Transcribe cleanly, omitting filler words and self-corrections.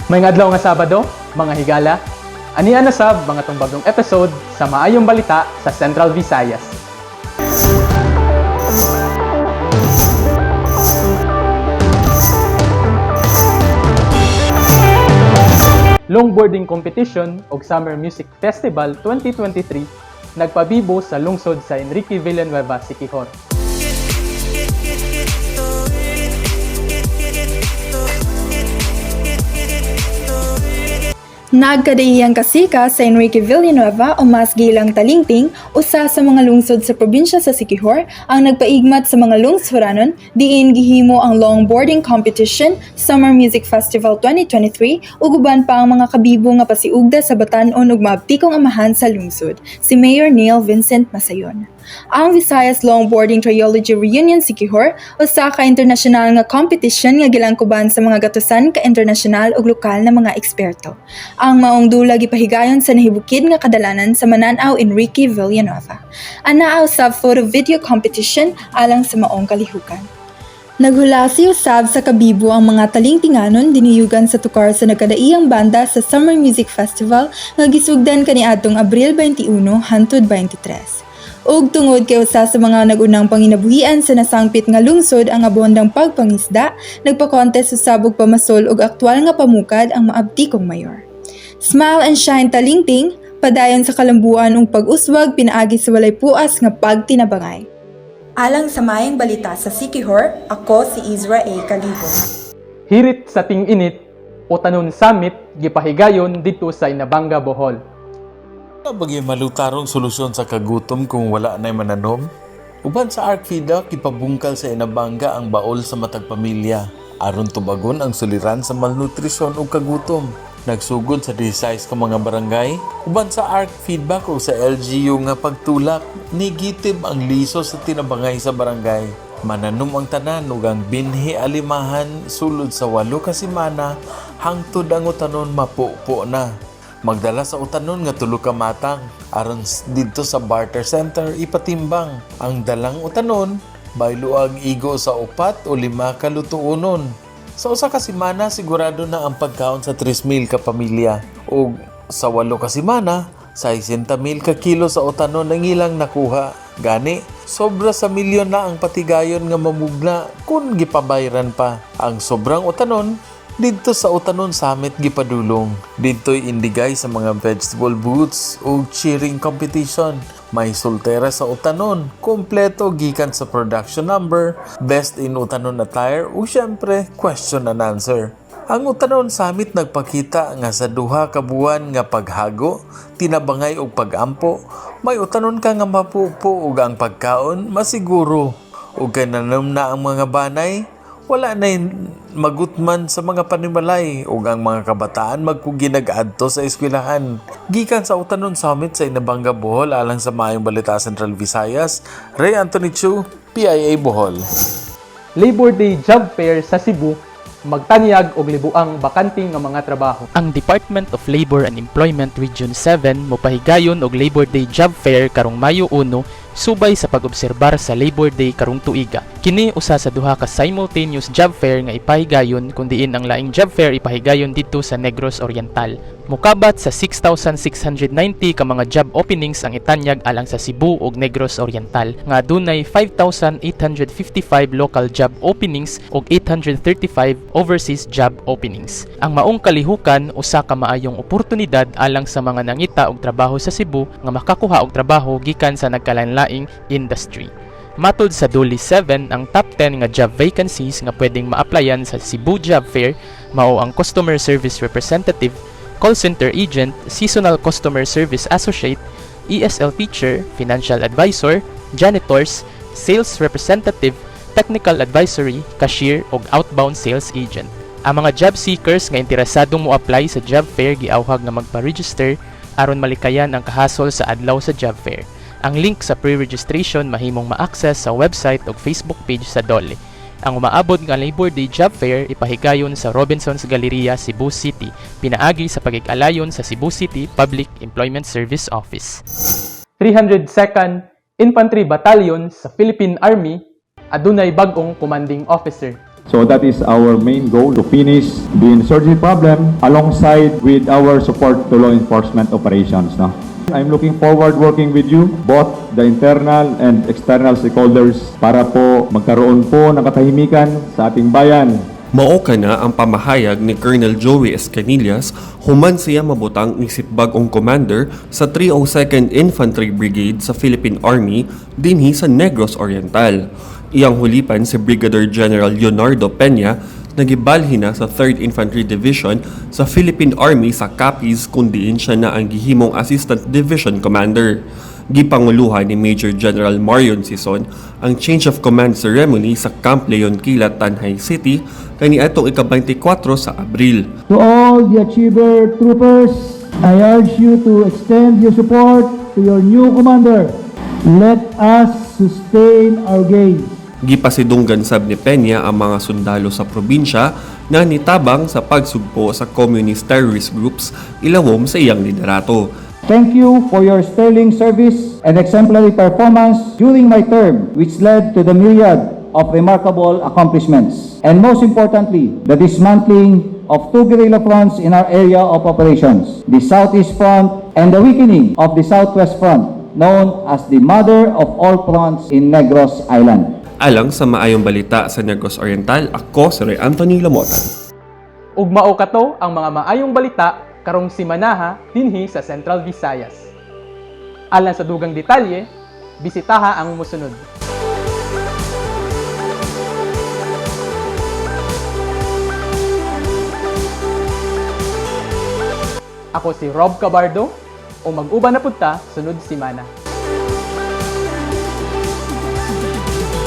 May adlaw nga Sabado, mga higala. Aniya na sab mga tong bagong episode sa Maayong Balita sa Central Visayas. Longboarding Competition ug Summer Music Festival 2023 nagpabibo sa lungsod sa Enrique Villanueva, Siquijor. Nagkadaiyang kasika sa Enrique Villanueva o mas gilang Talingting, usa sa mga lungsod sa probinsya sa Siquijor, ang nagpaigmat sa mga lungsuranon diin gihimo ang longboarding competition, Summer Music Festival 2023 ug uban pa ang mga kabibo nga pasiugda sa batan-on ug maabtikong amahan sa lungsod, si Mayor Neil Vincent Masayon. Ang Visayas Longboarding Triology Reunion Siquijor, usa ka internasyonal nga competition nga gilangkuban sa mga gatusan ka internasyonal ug lokal na mga eksperto. Ang maong dula gipahigayon sa nahibukid nga kadalanan sa Mananaw Enrique Villanueva. Anaaw sab photo video competition alang sa maong kalihukan. Naghulasi usab sa kabibo ang mga talingtinganon diniyugan sa tukar sa nagkadaiyang banda sa Summer Music Festival nga gisugdan kaniadtong Abril 21 hangtod 23. Ug tungod kay usa sa mga nagunang panginabuhian sa nasangpit nga lungsod ang abondang pagpangisda, nagpa-contest usab og pamasol og aktwal nga pamukad ang maabtikong mayor. Smile and Shine Talingting, padayon sa kalambuan ug pag-uswag pinaagi sa walay puas nga pagtinabangay. Alang sa Maayong Balita sa Siquijor, ako si Izra A. Calibo. Hirit sa ting-init o tanon summit gipahigayon dito sa Inabanga, Bohol. Bagay malutarong solusyon sa kagutom kung wala na'y mananom? Uban sa ArcFeeda, kipabungkal sa Inabanga ang baol sa matag pamilya. Aron tubagon ang suliran sa malnutrisyon o kagutom. Nagsugod sa 16 ka mga barangay. Uban sa ArcFeedback o sa LGU nga pagtulak, negative ang liso sa tinabangay sa barangay. Mananom ang tanan ug ang binhi alimahan sulod sa 8 ka semana hangtod ang utanon mapupo na. Magdala sa utanon nga 3 ka matang aron didto sa barter center ipatimbang ang dalang utanon bayluag igo sa 4 o 5 ka lutuonon. Sa usa ka semana sigurado na ang pagkaon sa 3,000 ka pamilya ug sa 8 ka semana 60,000 ka kilo sa utanon ang ilang nakuha. Gani, sobra sa milyon na ang patigayon nga mamugna kung gipabayran pa. Ang sobrang utanon dito sa Utanon Summit gipadulong. Dito'y indigay sa mga vegetable booths o cheering competition. May soltera sa Utanon, kompleto gikan sa production number, best in Utanon attire o syempre question and answer. Ang Utanon Summit nagpakita nga sa duha ka buwan nga paghago, tinabangay o pagampo, may utanon ka nga mapupo ug ang pagkaon masiguro. Ug kananom na ang mga banay, wala na magutman sa mga panimalay ug ang mga kabataan magkugi nag-adto sa eskwelahan. Gikan sa Utanon Summit sa Inabanga, Bohol alang sa Maayong Balita Central Visayas, Ray Anthony Chu, PIA Bohol. Labor Day Job Fair sa Cebu magtanyag og libuang bakanting nga mga trabaho. Ang Department of Labor and Employment Region 7 mopahigayon og Labor Day Job Fair karong Mayo 1 subay sa pag-obserbar sa Labor Day karong tuiga. Kini usa sa duha ka simultaneous job fair nga ipahigayon kundiin ang laing job fair ipahigayon dito sa Negros Oriental. Mukabat sa 6,690 ka mga job openings ang itanyag alang sa Cebu ug Negros Oriental nga adunay 5,855 local job openings ug 835 overseas job openings. Ang maong kalihukan usa ka maayong oportunidad alang sa mga nangita og trabaho sa Cebu nga makakuha og trabaho gikan sa nagkalain-laing industry. Matod sa Duli 7, ang top 10 nga job vacancies nga pwedeng ma-applyan sa Cebu Job Fair mao ang Customer Service Representative, Call Center Agent, Seasonal Customer Service Associate, ESL Teacher, Financial Advisor, Janitors, Sales Representative, Technical Advisory, Cashier ug Outbound Sales Agent. Ang mga job seekers nga interesadong mo-apply sa job fair giawhag nga magpa-register aron malikayan ang kahasol sa adlaw sa job fair. Ang link sa pre-registration mahimong ma-access sa website o Facebook page sa DOLE. Ang umaabot nga Labor Day Job Fair ipahigayon sa Robinson's Galleria, Cebu City, pinaagi sa pagig-alayon sa Cebu City Public Employment Service Office. 302nd Infantry Battalion sa Philippine Army adunay bag-ong commanding officer. So that is our main goal, to finish the insurgency problem alongside with our support to law enforcement operations. No? I'm looking forward working with you, both the internal and external stakeholders, para po magkaroon po ng katahimikan sa ating bayan. Mao na ang pamahayag ni Colonel Joey Escanillas human siya mabutang ni sitbag-ong commander sa 302nd Infantry Brigade sa Philippine Army dinhi sa Negros Oriental. Iyang hulipan si Brigadier General Leonardo Peña nagibalhi na sa 3rd Infantry Division sa Philippine Army sa Capiz kundiin siya na ang gihimong Assistant Division Commander. Gipanguluhan ni Major General Marion Sison ang change of command ceremony sa Camp Leon Quila, Tanay City kaniadtong ika-24 sa Abril. To all the Achiever troopers, I urge you to extend your support to your new commander. Let us sustain our gains. Gipasidunggan sab ni Peña ang mga sundalo sa probinsya na nitabang sa pagsugpo sa communist terrorist groups ilawom sa iyang liderato. Thank you for your sterling service and exemplary performance during my term, which led to the myriad of remarkable accomplishments. And most importantly, the dismantling of 2 guerrilla fronts in our area of operations, the Southeast Front and the weakening of the Southwest Front, known as the mother of all fronts in Negros Island. Alang sa maayong balita sa Negros Oriental, ako si Ray Anthony Lamotan. Ug mao kato ang mga maayong balita karong simanaha dinhi sa Central Visayas. Alang sa dugang detalye, bisitaha ang musunod. Ako si Rob Cabardo o mag-uban na punta sunod simana.